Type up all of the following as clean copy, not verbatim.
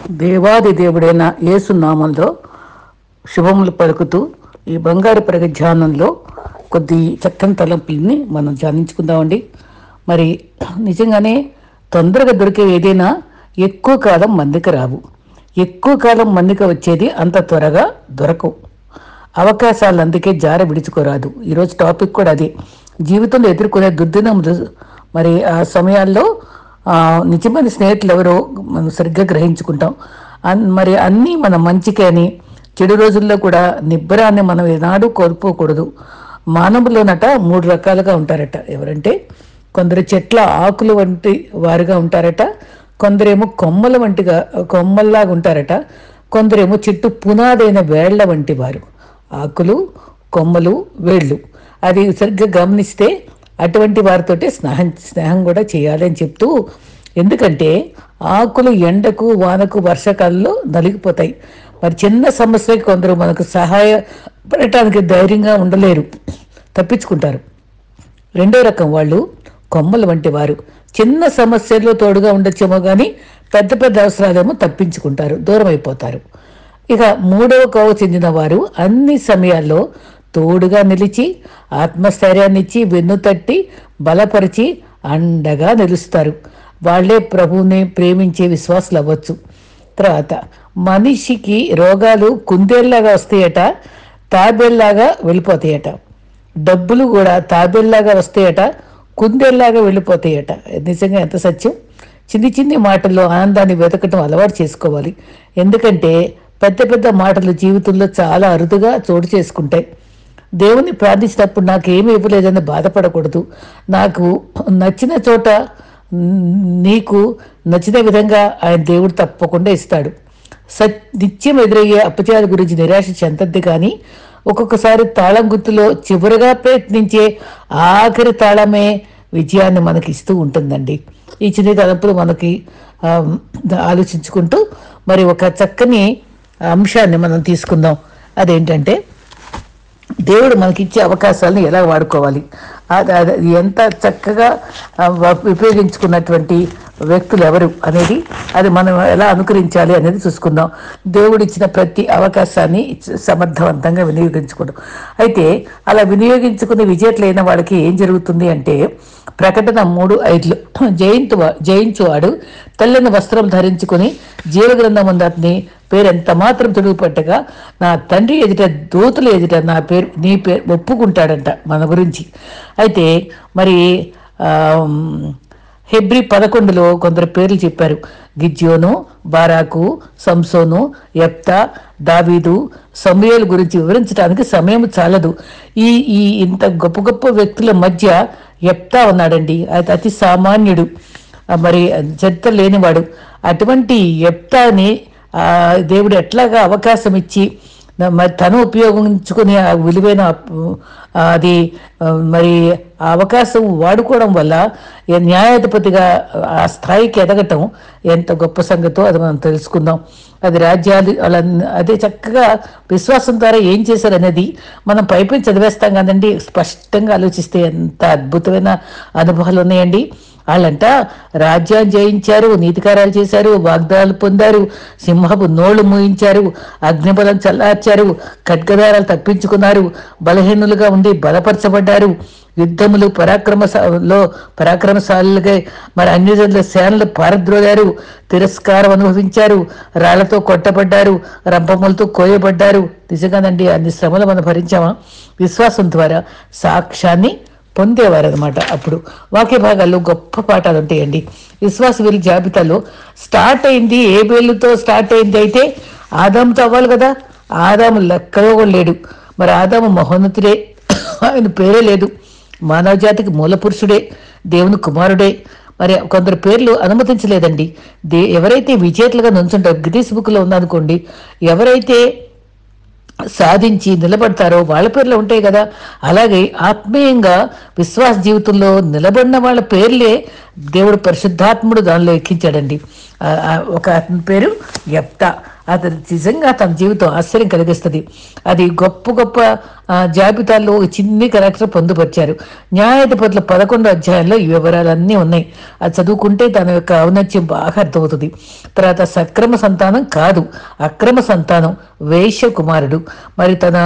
దేవాది దేవుడైన యేసు నామంలో శుభములు పలుకుతూ ఈ బంగారు పరగ ధ్యానంలో కొద్ది చక్కని తలంపుల్ని మనం ధ్యానించుకుందామండి. మరి నిజంగానే తొందరగా దొరికే ఏదైనా ఎక్కువ కాలం మందికి రావు. ఎక్కువ కాలం మందికి వచ్చేది అంత త్వరగా దొరకవు. అవకాశాలు అందుకే జార విడుచుకోరాదు. ఈరోజు టాపిక్ కూడా అదే. జీవితంలో ఎదుర్కొనే దుర్దినములు. మరి ఆ సమయాల్లో నిజమైన స్నేహితులు ఎవరో మనం సరిగ్గా గ్రహించుకుంటాం. మరి అన్నీ మన మంచికే అని. చెడు రోజుల్లో కూడా నిబ్బరాన్ని మనం ఏనాడు కోల్పోకూడదు. మానవులోనట 3 రకాలుగా ఉంటారట. ఎవరంటే కొందరు చెట్ల ఆకులు వంటి వారుగా ఉంటారట, కొందరేమో కొమ్మల్లాగా ఉంటారట, కొందరేమో చెట్టు పునాదైన వేళ్ల వంటి వారు. ఆకులు, కొమ్మలు, వేళ్ళు. అది సరిగ్గా గమనిస్తే అటువంటి వారితోటే స్నేహం కూడా చేయాలి అని చెప్తూ, ఎందుకంటే ఆకులు ఎండకు, వానకు, వర్షాకాలంలో నలిగిపోతాయి. మరి చిన్న సమస్యకి కొందరు మనకు సహాయపడటానికి ధైర్యంగా ఉండలేరు, తప్పించుకుంటారు. రెండో రకం వాళ్ళు కొమ్మల వంటి వారు. చిన్న సమస్యల్లో తోడుగా ఉండొచ్చేమో కానీ పెద్ద పెద్ద అవసరాలేమో తప్పించుకుంటారు, దూరం అయిపోతారు. ఇక మూడవ కోవ చెందిన వారు అన్ని సమయాల్లో తోడుగా నిలిచి ఆత్మస్థైర్యాన్ని ఇచ్చి వెన్ను తట్టి బలపరిచి అండగా నిలుస్తారు. వాళ్లే ప్రభువుని ప్రేమించే విశ్వాసులు అవ్వచ్చు. తర్వాత మనిషికి రోగాలు కుందేళ్లాగా వస్తాయట, తాబేళ్లాగా వెళ్ళిపోతాయట. డబ్బులు కూడా తాబేళ్లాగా వస్తాయట, కుందేళ్లాగా వెళ్ళిపోతాయట. నిజంగా ఎంత సత్యం! చిన్ని చిన్ని మాటల్లో ఆనందాన్ని వెతకటం అలవాటు చేసుకోవాలి. ఎందుకంటే పెద్ద పెద్ద మాటలు జీవితంలో చాలా అరుదుగా చోటు చేసుకుంటాయి. దేవుని ప్రార్థించినప్పుడు నాకేమీ ఇవ్వలేదని బాధపడకూడదు. నాకు నచ్చిన చోట నీకు నచ్చిన విధంగా ఆయన దేవుడు తప్పకుండా ఇస్తాడు. నిత్యం ఎదురయ్యే అపజయాల గురించి నిరాశ చెందద్దు. కానీ ఒక్కొక్కసారి తాళం గుర్తులో చివరిగా ప్రయత్నించే ఆఖరి తాళమే విజయాన్ని మనకి ఇస్తూ ఉంటుందండి. ఈ చిన్న తలంపులు మనకి ఆలోచించుకుంటూ మరి ఒక చక్కని అంశాన్ని మనం తీసుకుందాం. అదేంటంటే దేవుడు మనకిచ్చే అవకాశాలను ఎలా వాడుకోవాలి, అది ఎంత చక్కగా ఉపయోగించుకున్నటువంటి వ్యక్తులు ఎవరు అనేది, అది మనం ఎలా అనుకరించాలి అనేది చూసుకుందాం. దేవుడు ఇచ్చిన ప్రతి అవకాశాన్ని సమర్థవంతంగా వినియోగించుకోవడం. అయితే అలా వినియోగించుకుని విజేతలైన వాళ్ళకి ఏం జరుగుతుంది అంటే, ప్రకటన 3:5 జయించువాడు తెల్లని వస్త్రం ధరించుకుని జీవగ్రంథం అతని పేరు ఎంత మాత్రం తుడుగుపట్టగా నా తండ్రి ఎదుట దూతల ఎదుట నీ పేరు ఒప్పుకుంటాడంట మన గురించి. అయితే మరి హెబ్రీ 11లో కొందరు పేర్లు చెప్పారు. గిద్యోను, బారాకు, సంసోను, యెఫ్తా, దావీదు, సమూయేలు గురించి వివరించడానికి సమయం చాలదు. ఈ ఇంత గొప్ప గొప్ప వ్యక్తుల మధ్య యెఫ్తా ఉన్నాడండి. అది అతి సామాన్యుడు, మరి చరిత్ర లేనివాడు. అటువంటి యెఫ్తాని దేవుడు ఎట్లాగా అవకాశం ఇచ్చి మరి తను ఉపయోగించుకుని ఆ విలువైన అది మరి ఆ అవకాశం వాడుకోవడం వల్ల న్యాయాధిపతిగా ఆ స్థాయికి ఎదగటం ఎంత గొప్ప సంగతో అది మనం తెలుసుకుందాం. అది రాజ్యాలు అలా అదే చక్కగా విశ్వాసం ద్వారా ఏం చేశారనేది మనం పైపై చదివేస్తాం కదండి. స్పష్టంగా ఆలోచిస్తే ఎంత అద్భుతమైన అనుభవాలు ఉన్నాయండి. వాళ్ళంట రాజ్యాన్ని జయించారు, నీతికారాలు చేశారు, వాగ్దానాలు పొందారు, సింహపు నోళ్లు మూయించారు, అగ్నిబలం చల్లార్చారు, ఖడ్గదారాలు తప్పించుకున్నారు, బలహీనులుగా ఉండి బలపరచబడ్డారు, యుద్ధములు పరాక్రమశాలుగా మరి అన్యజనుల సేనలు పారద్రోలారు, తిరస్కారం అనుభవించారు, రాళ్లతో కొట్టబడ్డారు, రంపములతో కోయబడ్డారు. నిజంగానండి, అన్ని శ్రమలు మనం భరించామా? విశ్వాసం ద్వారా సాక్ష్యాన్ని పొందేవారనమాట. అప్పుడు వాక్య భాగాల్లో గొప్ప పాఠాలు ఉంటాయండి. విశ్వాస వీరి జాబితాలో స్టార్ట్ అయింది ఏబేలుతో స్టార్ట్ అయింది. అయితే ఆదాముతో అవ్వాలి కదా. ఆదాము లెక్కలో కూడా లేడు. మరి ఆదాము మహోన్నతుడే, ఆయన పేరే లేదు. మానవ జాతికి మూల పురుషుడే, దేవుని కుమారుడే. మరి కొందరు పేర్లు అనుమతించలేదండి. ఎవరైతే విజేతలుగా నుంచుంటారో, గిన్నీస్ బుక్లో ఉందనుకోండి, ఎవరైతే సాధించి నిలబడతారో వాళ్ళ పేర్లు ఉంటాయి కదా. అలాగే ఆత్మీయంగా విశ్వాస జీవితంలో నిలబడిన వాళ్ళ పేర్లే దేవుడు పరిశుద్ధాత్ముడు దానిలో ఎక్కించాడండి. ఒక అతని పేరు యెఫ్తా. అది నిజంగా తన జీవితం ఆశ్చర్యం కలిగిస్తుంది. అది గొప్ప గొప్ప జాబితాల్లో ఒక చిన్ని కరెక్టర్ పొందుపరిచారు. న్యాయాధిపతుల 11 అధ్యాయంలో ఈ వివరాలన్నీ ఉన్నాయి. అది చదువుకుంటే తన యొక్క ఔన్నత్యం బాగా అర్థమవుతుంది. తర్వాత సక్రమ సంతానం కాదు, అక్రమ సంతానం, వైశ్య కుమారుడు. మరి తన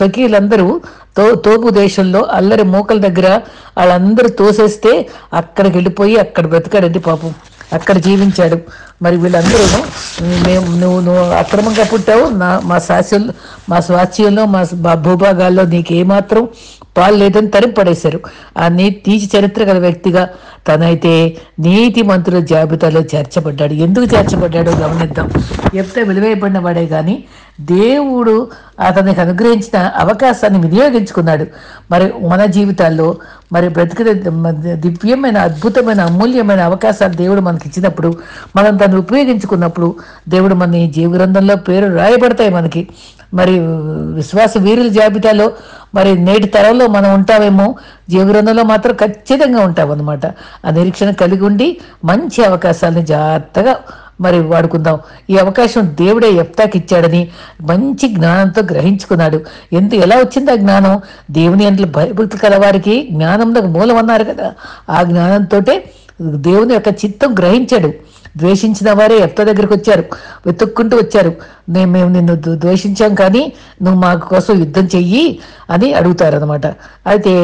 సఖీలందరూ తోపు దేశంలో అల్లరి మూకల దగ్గర వాళ్ళందరూ తోసేస్తే అక్కడికి వెళ్ళిపోయి అక్కడ బ్రతికాడండి పాపం, అక్కడ జీవించాడు. మరి వీళ్ళందరూ నువ్వు అక్రమంగా పుట్టావు, మా స్వాస్థ్యంలో మా భూభాగాల్లో నీకు ఏమాత్రం పాలు లేదని తరిమి పడేశారు. ఆ నీతి చరిత్ర గల వ్యక్తిగా తనైతే నీతి మంత్రుల జాబితాలో చేర్చబడ్డాడు. ఎందుకు చేర్చబడ్డాడో గమనిద్దాం. ఎప్పుడో విలువైపడిన వాడే కానీ దేవుడు అతనికి అనుగ్రహించిన అవకాశాన్ని వినియోగించుకున్నాడు. మరి మన జీవితాల్లో మరి బ్రతికిన దివ్యమైన అద్భుతమైన అమూల్యమైన అవకాశాలు దేవుడు మనకి ఇచ్చినప్పుడు మనం దాన్ని ఉపయోగించుకున్నప్పుడు దేవుడు మన జీవ గ్రంథంలో పేరు రాయబడతాయి మనకి. మరి విశ్వాస వీరుల జాబితాలో మరి నేటి తరంలో మనం ఉంటామేమో, జీవ గ్రంథంలో మాత్రం ఖచ్చితంగా ఉంటాం అన్నమాట. ఆ నిరీక్షణ కలిగి ఉండి మంచి అవకాశాలను జాగ్రత్తగా మరి వాడుకుందాం. ఈ అవకాశం దేవుడే యెఫ్తాకి ఇచ్చాడని మంచి జ్ఞానంతో గ్రహించుకున్నాడు. ఎలా వచ్చింది ఆ జ్ఞానం? దేవుని అంట్లో భయభక్తులు కలవారికి జ్ఞానంలో మూలం అన్నారు కదా. ఆ జ్ఞానంతో దేవుని యొక్క చిత్తం గ్రహించాడు. ద్వేషించిన వారే యెఫ్తా దగ్గరికి వచ్చారు, వెతుక్కుంటూ వచ్చారు. మేము నిన్ను ద్వేషించాం కానీ నువ్వు మా కోసం యుద్ధం చెయ్యి అని అడుగుతారనమాట. అయితే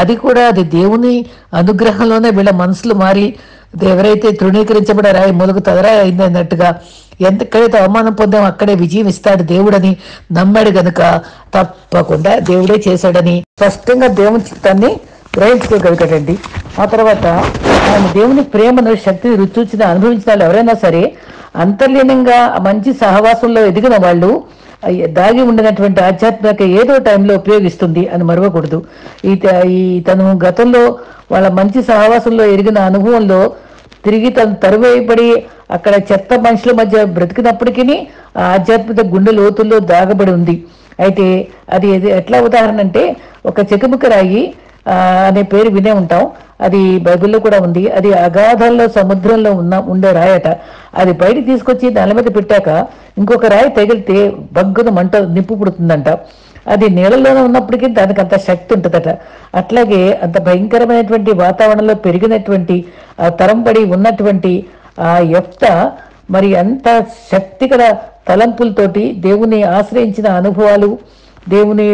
అది దేవుని అనుగ్రహంలోనే వీళ్ళ మనసులు మారి ఎవరైతే తృణీకరించబడే రాయి మొదలు తదరాయి అయింది అన్నట్టుగా ఎక్కడైతే అవమానం పొందామో అక్కడే విజయం ఇస్తాడు దేవుడని నమ్మాడు గనుక తప్పకుండా దేవుడే చేశాడని స్పష్టంగా దేవుని చిత్తాన్ని గ్రహించుకోగలిగాడండి. ఆ తర్వాత ఆయన దేవుని ప్రేమను శక్తిని రుచి అనుభవించిన వాళ్ళు ఎవరైనా సరే అంతర్లీనంగా మంచి సహవాసంలో ఎదిగిన వాళ్ళు దాగి ఉండినటువంటి ఆధ్యాత్మిక ఏదో టైంలో ఉపయోగిస్తుంది అని మరవకూడదు. తను గతంలో వాళ్ళ మంచి సహవాసంలో ఎరిగిన అనుభవంలో తిరిగి తను తరువేయబడి అక్కడ చెత్త మనుషుల మధ్య బ్రతికినప్పటికీ ఆ ఆధ్యాత్మిక గుండె లోతుల్లో దాగబడి ఉంది. అయితే అది ఎట్లా ఉదాహరణ అంటే, ఒక చెకుముక రాయి అనే పేరు వినే ఉంటాం. అది బైబిల్లో కూడా ఉంది. అది అగాధంలో సముద్రంలో ఉండే రాయట. అది బయట తీసుకొచ్చి దాని మీద పెట్టాక ఇంకొక రాయి తగిలితే బగ్గున మంట నిప్పు పుడుతుందంట. అది నీళ్ళలోనే ఉన్నప్పటికీ దానికి అంత శక్తి ఉంటుందట. అట్లాగే అంత భయంకరమైనటువంటి వాతావరణంలో పెరిగినటువంటి తరంబడి ఉన్నటువంటి ఆ యెఫ్తా మరి అంత శక్తిగల తలంపులతోటి దేవుని ఆశ్రయించిన అనుభవాలు, దేవుని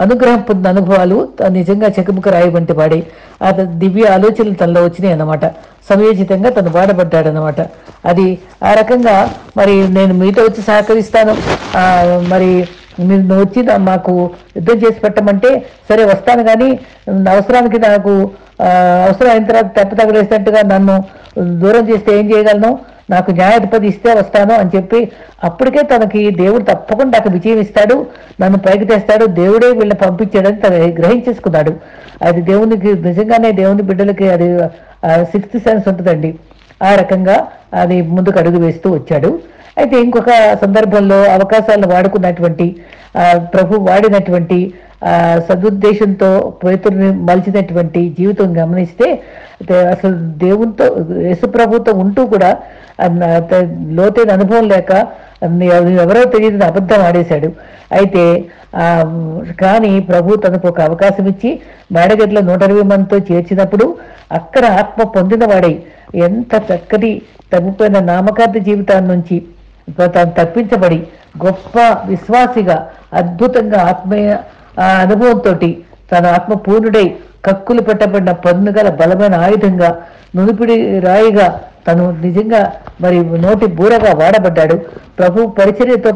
అనుగ్రహం పొందిన అనుభవాలు నిజంగా చెకుముక రాయి వంటి వాడే. ఆ దివ్య ఆలోచనలు తనలో వచ్చినాయి అన్నమాట. సమయోచితంగా తను వాడబడ్డాడనమాట. అది ఆ రకంగా మరి నేను మీతో వచ్చి సహకరిస్తాను, మరి మీరు వచ్చి మాకు యుద్ధం చేసి పెట్టమంటే సరే వస్తాను, కానీ అవసరానికి నాకు అవసరం అయిన తర్వాత తెప్ప తగలేసినట్టుగా నన్ను దూరం చేస్తే ఏం చేయగలను, నాకు న్యాయాధిపతి ఇస్తే వస్తాను అని చెప్పి అప్పటికే తనకి దేవుడు తప్పకుండా నాకు విజయం ఇస్తాడు, నన్ను పైకి తెస్తాడు, దేవుడే వీళ్ళని పంపించాడని తను గ్రహించేసుకున్నాడు. అది దేవునికి నిజంగానే దేవుని బిడ్డలకి అది 6th సెన్స్ ఉంటుందండి. ఆ రకంగా అది ముందుకు అడుగు వేస్తూ వచ్చాడు. అయితే ఇంకొక సందర్భంలో అవకాశాలను వాడుకున్నటువంటి ప్రభు వాడినటువంటి సదుద్దేశంతో పేతురుని మలిచినటువంటి జీవితం గమనిస్తే అసలు దేవునితో యేసుప్రభుతో ఉంటూ కూడా లోతైన అనుభవం లేక ఎవరో తెలియదని అబద్ధం ఆడేశాడు. అయితే కానీ ప్రభు తనకు ఒక అవకాశం ఇచ్చి మేడగదిలో 120 మందితో చేర్చినప్పుడు అక్కడ ఆత్మ పొందిన వాడై ఎంత చక్కటి తగ్గిపోయిన నామకార్థ జీవితాన్ని నుంచి తాను తప్పించబడి గొప్ప విశ్వాసిగా అద్భుతంగా ఆత్మీయ అనుభవంతో తన ఆత్మ పూర్ణుడై కక్కులు పెట్టబడిన పన్నుగల బలమైన ఆయుధంగా నునిపిడి రాయిగా నిజంగా మరి నోటి బూరగా వాడబడ్డాడు. ప్రభు పరిచర్యతో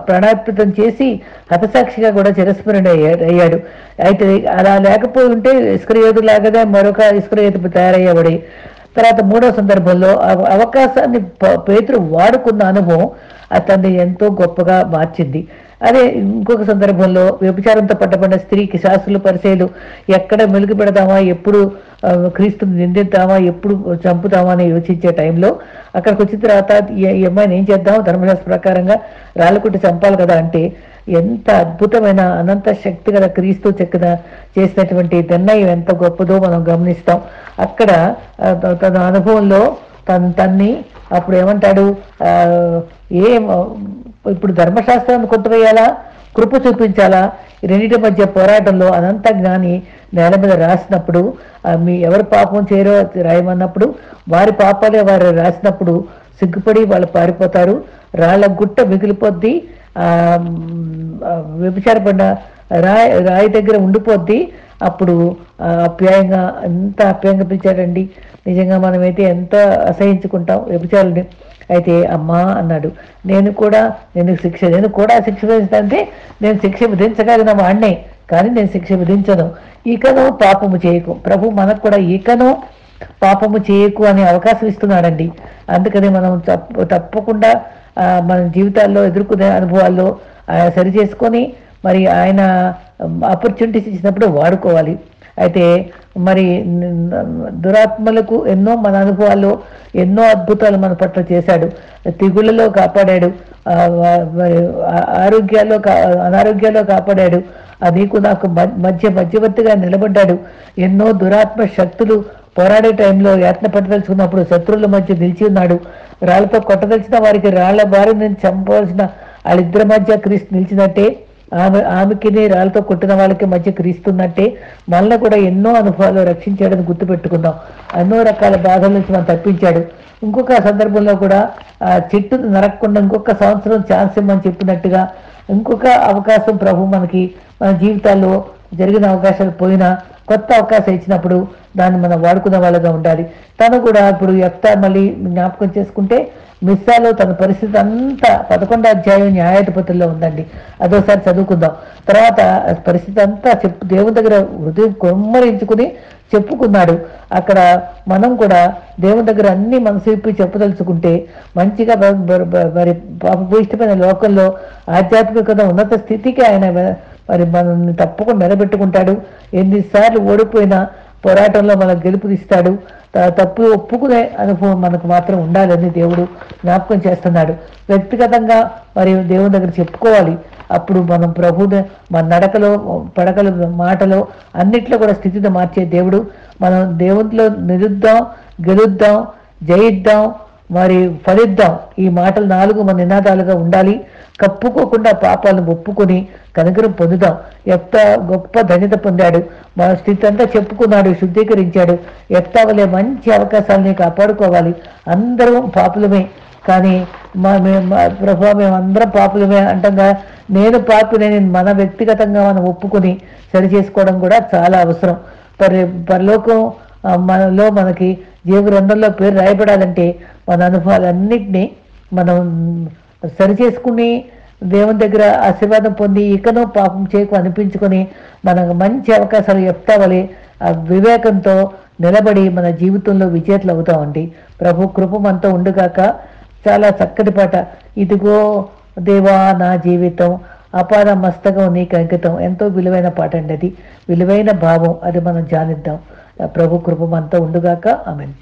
ప్రాణార్పితం చేసి హతసాక్షిగా కూడా చిరస్మరణ అయ్యాడు. అయితే అలా లేకపోయి ఉంటే ఇస్కరియోతు లాగానే మరొక ఇస్కరియోతు తయారయ్యేవాడి. తర్వాత మూడో సందర్భంలో అవకాశాన్ని పేతురు వాడుకున్న అనుభవం అతన్ని ఎంతో గొప్పగా మార్చింది. అదే ఇంకొక సందర్భంలో వ్యభిచారంతో పట్టబడిన స్త్రీకి శాస్త్రులు పరిచయాలు ఎక్కడ మెలుగు పెడదామా, ఎప్పుడు క్రీస్తుని నిందిద్దామా, ఎప్పుడు చంపుతామా అని యోచించే టైంలో అక్కడికి వచ్చిన తర్వాత ఈ అమ్మాయిని ఏం చేద్దాం, ధర్మశాస్త్ర ప్రకారంగా రాళ్ళకుట్టి చంపాలి కదా అంటే ఎంత అద్భుతమైన అనంత శక్తి గల క్రీస్తు చేసినటువంటి నిర్ణయం ఎంత గొప్పదో మనం గమనిస్తాం. అక్కడ తన అనుభవంలో తన్ని అప్పుడు ఏమంటాడు, ఏం ఇప్పుడు ధర్మశాస్త్రాన్ని కొట్టువేయాలా, కృప చూపించాలా, ఈ రెండింటి మధ్య పోరాటంలో అనంత జ్ఞాని నేల మీద రాసినప్పుడు మీ ఎవరు పాపం చేయరో రాయమన్నప్పుడు వారి పాపాలే వారు రాసినప్పుడు సిగ్గుపడి వాళ్ళు పారిపోతారు. రాళ్ళ గుట్ట మిగిలిపోద్ది, వ్యభిచారపడిన రాయి దగ్గర ఉండిపోద్ది. అప్పుడు ఆప్యాయంగా ఎంత ఆప్యాయంగా పిలిచాడండి. నిజంగా మనమైతే ఎంత అసహించుకుంటాం వ్యభిచారుని. అయితే అమ్మా అన్నాడు, నేను కూడా శిక్ష విధిస్తానంటే నేను శిక్ష విధించగలిగిన వాడినే, కానీ నేను శిక్ష విధించను. ఇకను పాపము చేయకు. ప్రభు మనకు కూడా ఇకను పాపము చేయకు అనే అవకాశం ఇస్తున్నాడండి. అందుకని మనం తప్పకుండా మన జీవితాల్లో ఎదుర్కొనే అనుభవాల్లో సరి చేసుకొని మరి ఆయన ఆపర్చునిటీస్ ఇచ్చినప్పుడు వాడుకోవాలి. అయితే మరి దురాత్మలకు ఎన్నో మన అనుభవాల్లో ఎన్నో అద్భుతాలు మన పట్ల చేశాడు. తెగుళ్ళలో కాపాడాడు, అనారోగ్యాల్లో కాపాడాడు. నీకు నాకు మధ్యవర్తిగా నిలబడ్డాడు. ఎన్నో దురాత్మ శక్తులు పోరాడే టైంలో యాత్న పట్టదలుచుకున్నప్పుడు శత్రువుల మధ్య నిలిచి ఉన్నాడు. రాళ్లతో కొట్టదలిచిన వారికి రాళ్ల బారి నుంచి చంపవలసిన వాళ్ళిద్దరి మధ్య క్రీస్తు నిలిచినట్టే, ఆమెకి రాళ్ళతో కొట్టిన వాళ్ళకి మధ్య క్రీస్తున్నట్టే మనల్ని కూడా ఎన్నో అనుభవాలు రక్షించాడని గుర్తుపెట్టుకుందాం. ఎన్నో రకాల బాధల నుంచి మనం తప్పించాడు. ఇంకొక సందర్భంలో కూడా చెట్టును నరకకుండా ఇంకొక సంవత్సరం ఛాన్స్ ఇమ్మని చెప్పినట్టుగా ఇంకొక అవకాశం ప్రభు మనకి మన జీవితాల్లో జరిగిన అవకాశాలు పోయినా కొత్త అవకాశం ఇచ్చినప్పుడు దాన్ని మనం వాడుకునే వాళ్ళగా ఉండాలి. తను కూడా ఇప్పుడు యెఫ్తా మళ్ళీ జ్ఞాపకం చేసుకుంటే మిస్సాలో తన పరిస్థితి అంతా 11వ అధ్యాయం న్యాయాధిపతుల్లో ఉందండి. అదోసారి చదువుకుందాం. తర్వాత పరిస్థితి అంతా దేవుని దగ్గర హృదయం కొమ్మరించుకుని చెప్పుకున్నాడు. అక్కడ మనం కూడా దేవుని దగ్గర అన్ని మనసు విప్పి చెప్పదలుచుకుంటే మంచిగా మరి పాపభూయిష్టమైన లోకంలో ఆధ్యాత్మికత ఉన్నత స్థితికి ఆయన మరి మనల్ని తప్పకుండా నిలబెట్టుకుంటాడు. ఎన్నిసార్లు ఓడిపోయినా పోరాటంలో మనకు గెలుపునిస్తాడు. తప్పు ఒప్పుకునే అనుభవం మనకు మాత్రం ఉండాలని దేవుడు జ్ఞాపకం చేస్తున్నాడు. వ్యక్తిగతంగా మరి దేవుని దగ్గర చెప్పుకోవాలి. అప్పుడు మనం ప్రభుని మన నడకలో, పడకలో, మాటలో అన్నిట్లో కూడా స్థితిని మార్చే దేవుడు. మనం దేవునిలో నిలుద్దాం, గెలుద్దాం, జయిద్దాం, మరి ఫలిద్దాం. ఈ మాటలు 4 మన నినాదాలుగా ఉండాలి. కప్పుకోకుండా పాపాలను ఒప్పుకొని కనుగరం పొందుదాం. యెఫ్తా గొప్ప ధన్యత పొందాడు. మన స్థితి అంతా చెప్పుకున్నాడు, శుద్ధీకరించాడు. యెఫ్తా వలె మంచి అవకాశాలని కాపాడుకోవాలి. అందరం పాపులమే, కానీ ప్రభు మేమందరం పాపులమే అంటంగా నేను పాపిని మన వ్యక్తిగతంగా మనం ఒప్పుకొని సరి చేసుకోవడం కూడా చాలా అవసరం. పరలోకం మనలో మనకి జీవగ్రంథంలో పేరు రాయబడాలంటే మన అనుభవాలన్నింటినీ మనం సరి చేసుకుని దేవుని దగ్గర ఆశీర్వాదం పొంది ఇకనో పాపం చేయకు అనిపించుకొని మనకు మంచి అవకాశాలు యెఫ్తా వలె వివేకంతో నిలబడి మన జీవితంలో విజేతలు అవుతామండి. ప్రభు కృప మనతో ఉండుగాక. చాలా చక్కటి పాట. ఇదిగో దేవా నా జీవితం అపార మస్తకం నీకు అంకితం. ఎంతో విలువైన పాట అండి. అది విలువైన భావం. అది మనం ధ్యానిద్దాం. ప్రభు కృప మనతో ఉండుగాక. ఆమేన్.